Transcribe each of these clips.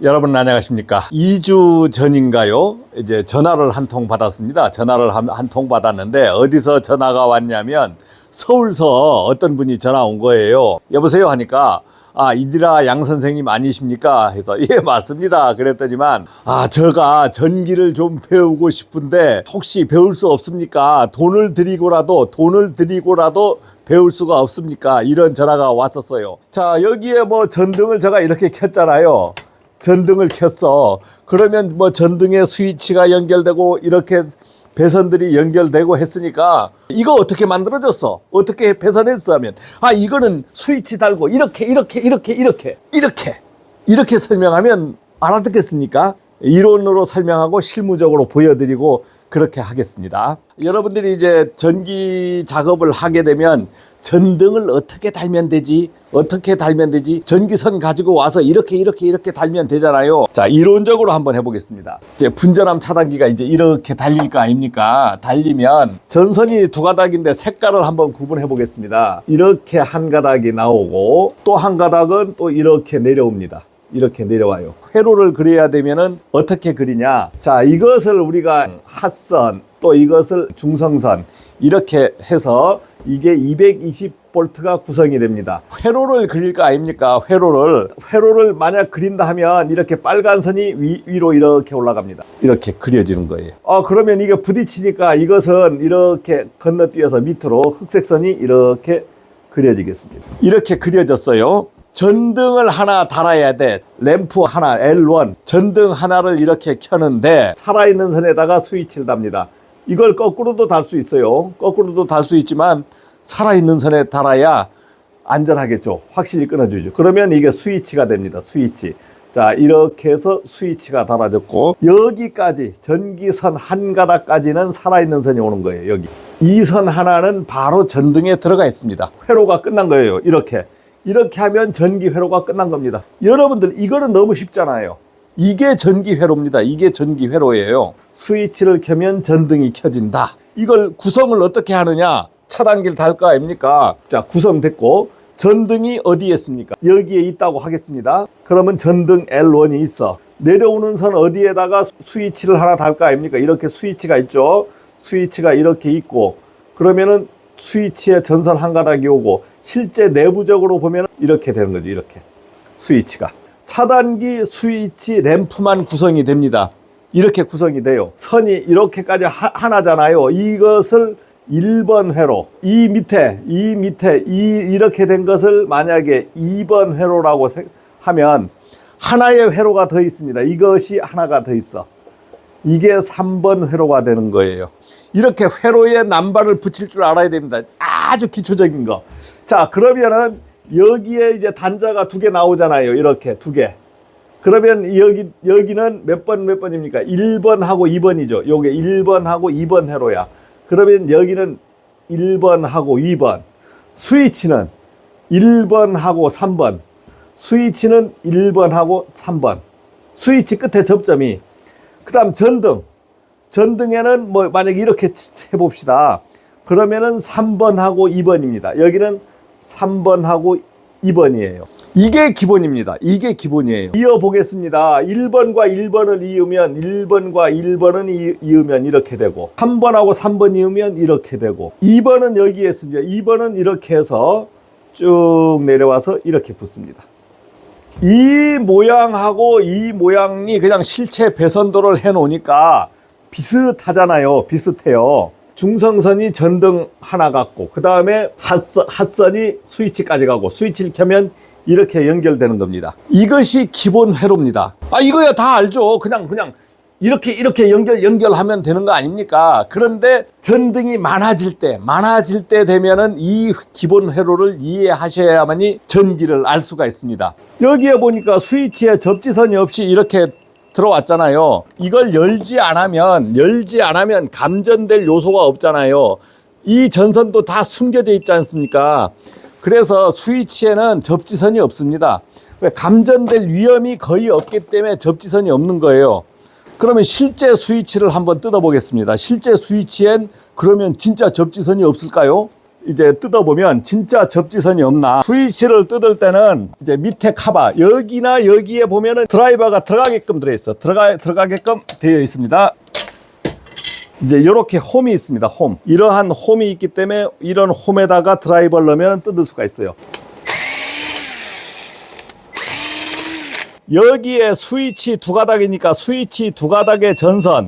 여러분 안녕하십니까? 2주 전인가요? 이제 전화를 한 통 받았습니다. 전화를 한 통 받았는데 어디서 전화가 왔냐면 서울서 어떤 분이 전화 온 거예요. 여보세요 하니까 이디라 양 선생님 아니십니까? 해서 예 맞습니다. 그랬더니만 제가 전기를 좀 배우고 싶은데 혹시 배울 수 없습니까? 돈을 드리고라도 배울 수가 없습니까? 이런 전화가 왔었어요. 자, 여기에 뭐 전등을 제가 이렇게 켰잖아요. 전등을 켰어. 그러면 뭐 전등에 스위치가 연결되고 이렇게 배선들이 연결되고 했으니까 이거 어떻게 만들어졌어? 어떻게 배선했어? 하면 이거는 스위치 달고 이렇게 설명하면 알아듣겠습니까? 이론으로 설명하고 실무적으로 보여드리고 그렇게 하겠습니다. 여러분들이 이제 전기 작업을 하게 되면 전등을 어떻게 달면 되지? 전기선 가지고 와서 이렇게 달면 되잖아요. 자, 이론적으로 한번 해보겠습니다. 이제 분전압 차단기가 이제 이렇게 달릴 거 아닙니까? 달리면 전선이 두 가닥인데 색깔을 한번 구분해 보겠습니다. 이렇게 한 가닥이 나오고 또 한 가닥은 또 이렇게 내려옵니다. 이렇게 내려와요. 회로를 그려야 되면은 어떻게 그리냐? 자, 이것을 우리가 핫선, 또 이것을 중성선 이렇게 해서 이게 220V가 구성이 됩니다. 회로를 그릴 거 아닙니까? 회로를 만약 그린다 하면 이렇게 빨간 선이 위로 이렇게 올라갑니다. 이렇게 그려지는 거예요. 그러면 이게 부딪히니까 이것은 이렇게 건너뛰어서 밑으로 흑색선이 이렇게 그려지겠습니다. 이렇게 그려졌어요. 전등을 하나 달아야 돼. 램프 하나, L1. 전등 하나를 이렇게 켜는데 살아있는 선에다가 스위치를 답니다. 이걸 거꾸로도 달 수 있어요. 거꾸로도 달 수 있지만 살아있는 선에 달아야 안전하겠죠. 확실히 끊어주죠. 그러면 이게 스위치가 됩니다. 스위치. 자, 이렇게 해서 스위치가 달아졌고 여기까지 전기선 한 가닥까지는 살아있는 선이 오는 거예요. 여기. 이 선 하나는 바로 전등에 들어가 있습니다. 회로가 끝난 거예요. 이렇게 하면 전기 회로가 끝난 겁니다. 여러분들 이거는 너무 쉽잖아요. 이게 전기 회로입니다. 이게 전기 회로예요. 스위치를 켜면 전등이 켜진다. 이걸 구성을 어떻게 하느냐? 차단기를 달 거 아닙니까? 자, 구성됐고 전등이 어디에 있습니까? 여기에 있다고 하겠습니다. 그러면 전등 L1이 있어. 내려오는 선 어디에다가 스위치를 하나 달 거 아닙니까? 이렇게 스위치가 있죠. 스위치가 이렇게 있고 그러면은 스위치에 전선 한 가닥이 오고 실제 내부적으로 보면 이렇게 되는 거죠. 이렇게 스위치가 차단기 스위치 램프만 구성이 됩니다. 이렇게 구성이 돼요. 선이 이렇게까지 하나잖아요. 이것을 1번 회로, 이 밑에 이렇게 된 것을 만약에 2번 회로라고 하면 하나의 회로가 더 있습니다. 이것이 하나가 더 있어. 이게 3번 회로가 되는 거예요. 이렇게 회로에 남발을 붙일 줄 알아야 됩니다. 아주 기초적인 거. 자, 그러면은 여기에 이제 단자가 두 개 나오잖아요. 이렇게 두 개. 그러면 여기는 몇 번입니까? 1번하고 2번이죠. 요게 1번하고 2번 회로야. 그러면 여기는 1번하고 2번. 스위치는 1번하고 3번. 스위치는 1번하고 3번. 스위치 끝에 접점이. 그 다음 전등에는 뭐 만약에 이렇게 해봅시다. 그러면은 3번하고 2번입니다. 여기는 3번하고 2번이에요. 이게 기본입니다. 이게 기본이에요. 이어보겠습니다. 1번과 1번을 이으면 이렇게 되고 3번하고 3번 이으면 이렇게 되고 2번은 여기에 있습니다. 2번은 이렇게 해서 쭉 내려와서 이렇게 붙습니다. 이 모양하고 이 모양이 그냥 실체 배선도를 해 놓으니까 비슷하잖아요. 비슷해요. 중성선이 전등 하나 갖고 그 다음에 핫선이 스위치까지 가고 스위치를 켜면 이렇게 연결되는 겁니다. 이것이 기본 회로입니다. 이거야 다 알죠. 그냥 이렇게 연결하면 되는 거 아닙니까? 그런데 전등이 많아질 때 되면은 이 기본 회로를 이해하셔야만이 전기를 알 수가 있습니다. 여기에 보니까 스위치에 접지선이 없이 이렇게 들어왔잖아요. 이걸 열지 않으면 감전될 요소가 없잖아요. 이 전선도 다 숨겨져 있지 않습니까? 그래서 스위치에는 접지선이 없습니다. 왜? 감전될 위험이 거의 없기 때문에 접지선이 없는 거예요. 그러면 실제 스위치를 한번 뜯어보겠습니다. 실제 스위치엔 그러면 진짜 접지선이 없을까요? 이제 뜯어보면 진짜 접지선이 없나. 스위치를 뜯을 때는 이제 밑에 카바, 여기나 여기에 보면은 드라이버가 들어가게끔 들어가게끔 되어 있습니다. 이제 이렇게 홈이 있습니다. 홈. 이러한 홈이 있기 때문에 이런 홈에다가 드라이버를 넣으면 뜯을 수가 있어요. 여기에 스위치 두 가닥이니까 스위치 두 가닥의 전선,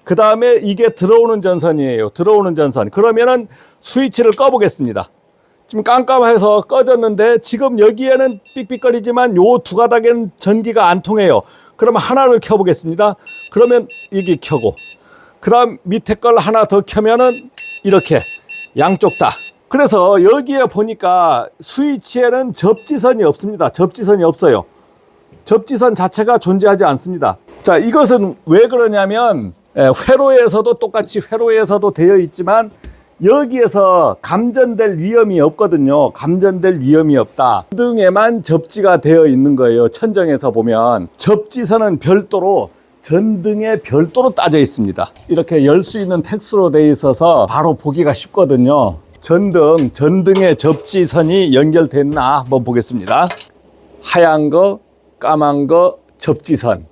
그 다음에 이게 들어오는 전선이에요. 들어오는 전선. 그러면은 스위치를 꺼보겠습니다. 지금 깜깜해서 꺼졌는데 지금 여기에는 삑삑거리지만 요 두 가닥에는 전기가 안 통해요. 그러면 하나를 켜보겠습니다. 그러면 이게 켜고, 그 다음 밑에 걸 하나 더 켜면은 이렇게 양쪽 다. 그래서 여기에 보니까 스위치에는 접지선이 없습니다. 접지선이 없어요. 접지선 자체가 존재하지 않습니다. 자, 이것은 왜 그러냐면 회로에서도 똑같이 회로에서도 되어 있지만 여기에서 감전될 위험이 없거든요. 감전될 위험이 없다. 전등에만 접지가 되어 있는 거예요. 천정에서 보면 접지선은 별도로 전등에 별도로 따져 있습니다. 이렇게 열 수 있는 텍스로 되어 있어서 바로 보기가 쉽거든요. 전등에 접지선이 연결됐나 한번 보겠습니다. 하얀 거, 까만 거, 접지선,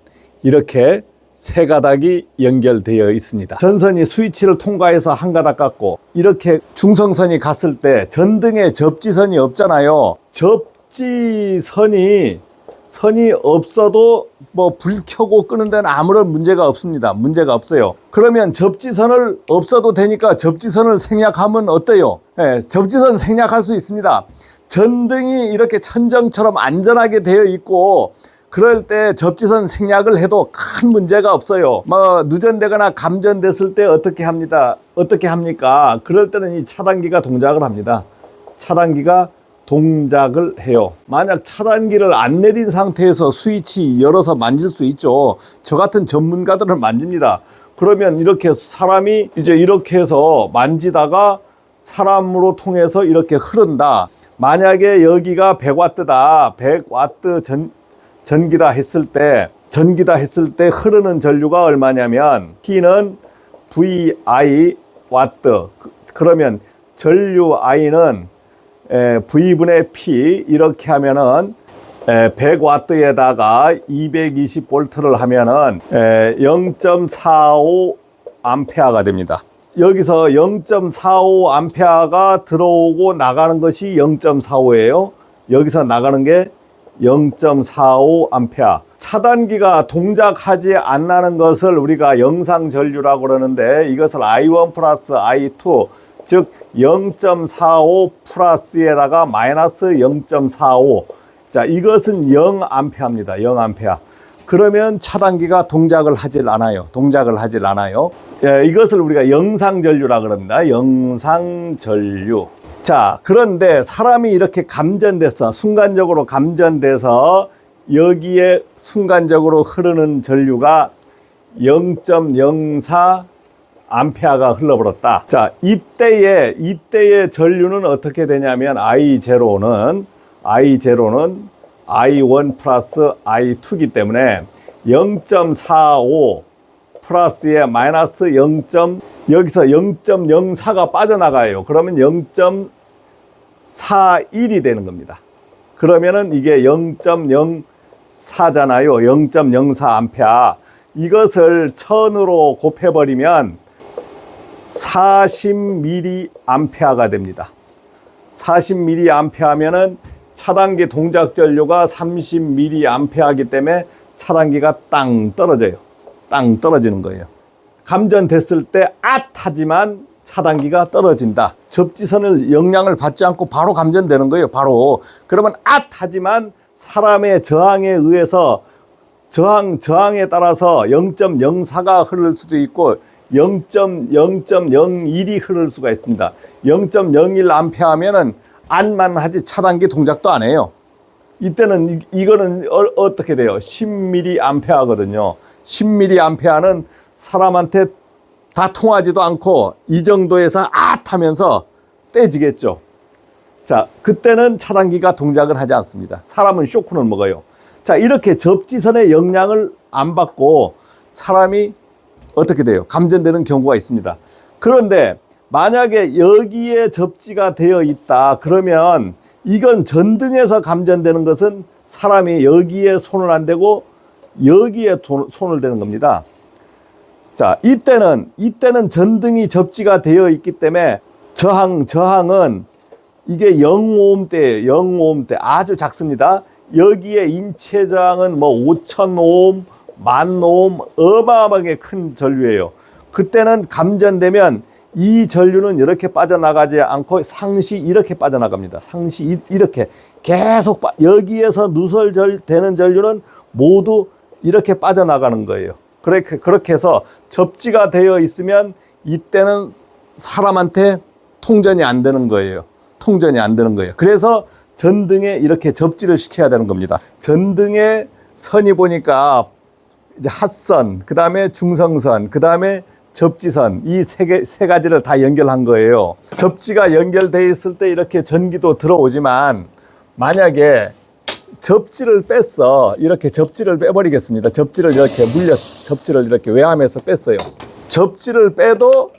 이렇게 세 가닥이 연결되어 있습니다. 전선이 스위치를 통과해서 한 가닥 같고, 이렇게 중성선이 갔을 때 전등에 접지선이 없잖아요. 접지선이 없어도 뭐 불 켜고 끄는 데는 아무런 문제가 없습니다. 문제가 없어요. 그러면 접지선을 없어도 되니까 접지선을 생략하면 어때요? 접지선 생략할 수 있습니다. 전등이 이렇게 천정처럼 안전하게 되어 있고 그럴 때 접지선 생략을 해도 큰 문제가 없어요. 뭐 누전되거나 감전됐을 때 어떻게 합니까? 그럴 때는 이 차단기가 동작을 합니다. 차단기가 동작을 해요. 만약 차단기를 안 내린 상태에서 스위치 열어서 만질 수 있죠. 저 같은 전문가들은 만집니다. 그러면 이렇게 사람이 이제 이렇게 해서 만지다가 사람으로 통해서 이렇게 흐른다. 만약에 여기가 100W다. 100W 전기다 했을 때 흐르는 전류가 얼마냐면 P는 VI 와트. 그러면 전류 I는 V분의 P 이렇게 하면은 100W에다가 220V를 하면은 0.45 암페어가 됩니다. 여기서 0.45 암페어가 들어오고 나가는 것이 0.45예요. 여기서 나가는 게 0.45 암페어. 차단기가 동작하지 않는 것을 우리가 영상 전류라고 그러는데 이것을 I1 플러스 I2, 즉 0.45 플러스에다가 마이너스 0.45. 자, 이것은 0암페어입니다. 0암페어. 그러면 차단기가 동작을 하질 않아요. 이것을 우리가 영상전류라 그럽니다. 영상전류. 자, 그런데 사람이 이렇게 순간적으로 감전돼서 여기에 순간적으로 흐르는 전류가 0.04 암페어가 흘러버렸다. 자, 이때의 전류는 어떻게 되냐면 I0는 I1 플러스 I2이기 때문에 0.45 플러스에 마이너스 0. 여기서 0.04가 빠져나가요. 그러면 0.41이 되는 겁니다. 그러면은 이게 0.04잖아요. 0.04 암페어. 이것을 1000으로 곱해버리면 40mA가 됩니다. 40mA 하면은 차단기 동작 전류가 30mA이기 때문에 차단기가 땅 떨어져요. 땅 떨어지는 거예요. 감전됐을 때 하지만 차단기가 떨어진다. 접지선을 영향을 받지 않고 바로 감전되는 거예요. 바로. 그러면 하지만 사람의 저항에 의해서 저항에 따라서 0.04가 흐를 수도 있고 0.01이 흐를 수가 있습니다. 0.01 암페어 하면은 안만 하지 차단기 동작도 안 해요. 이때는 이거는 어떻게 돼요? 10mA거든요. 10mA는 사람한테 다 통하지도 않고 이 정도에서 하면서 떼지겠죠. 자, 그때는 차단기가 동작을 하지 않습니다. 사람은 쇼크는 먹어요. 자, 이렇게 접지선의 영향을 안 받고 사람이 어떻게 돼요? 감전되는 경우가 있습니다. 그런데 만약에 여기에 접지가 되어 있다 그러면 이건 전등에서 감전되는 것은 사람이 여기에 손을 안 대고 여기에 손을 대는 겁니다. 자, 이때는 전등이 접지가 되어 있기 때문에 저항은 이게 0ohm대예요. 0ohm대 아주 작습니다. 여기에 인체 저항은 뭐 5000ohm, 10,000ohm 어마어마하게 큰 전류예요. 그때는 감전되면 이 전류는 이렇게 빠져나가지 않고 이렇게 빠져나갑니다. 이렇게 계속 여기에서 누설되는 전류는 모두 이렇게 빠져나가는 거예요. 그렇게 해서 접지가 되어 있으면 이때는 사람한테 통전이 안 되는 거예요. 통전이 안 되는 거예요. 그래서 전등에 이렇게 접지를 시켜야 되는 겁니다. 전등의 선이 보니까 이제 핫선, 그 다음에 중성선, 그 다음에 접지선, 이 세 가지를 다 연결한 거예요. 접지가 연결되어 있을 때 이렇게 전기도 들어오지만 만약에 접지를 뺐어. 이렇게 접지를 빼버리겠습니다. 접지를 이렇게 외암에서 뺐어요. 접지를 빼도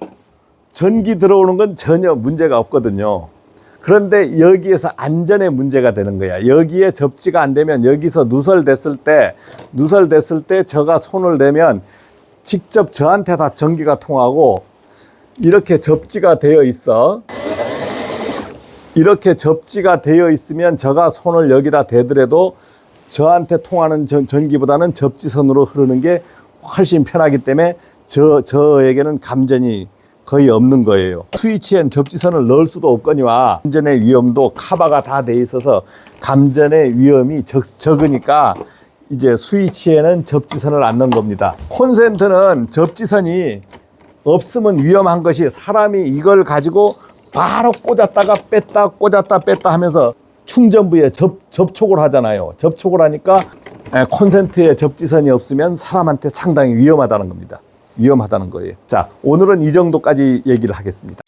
전기 들어오는 건 전혀 문제가 없거든요. 그런데 여기에서 안전에 문제가 되는 거야. 여기에 접지가 안 되면 여기서 누설됐을 때 저가 손을 대면 직접 저한테 다 전기가 통하고 이렇게 접지가 되어 있어. 이렇게 접지가 되어 있으면 저가 손을 여기다 대더라도 저한테 통하는 전기보다는 접지선으로 흐르는 게 훨씬 편하기 때문에 저에게는 감전이 거의 없는 거예요. 스위치엔 접지선을 넣을 수도 없거니와 감전의 위험도 커버가 다 돼 있어서 감전의 위험이 적으니까 이제 스위치에는 접지선을 안 넣은 겁니다. 콘센트는 접지선이 없으면 위험한 것이 사람이 이걸 가지고 바로 꽂았다가 뺐다 꽂았다 뺐다 하면서 충전부에 접촉을 하잖아요. 접촉을 하니까 콘센트에 접지선이 없으면 사람한테 상당히 위험하다는 겁니다. 위험하다는 거예요. 자, 오늘은 이 정도까지 얘기를 하겠습니다.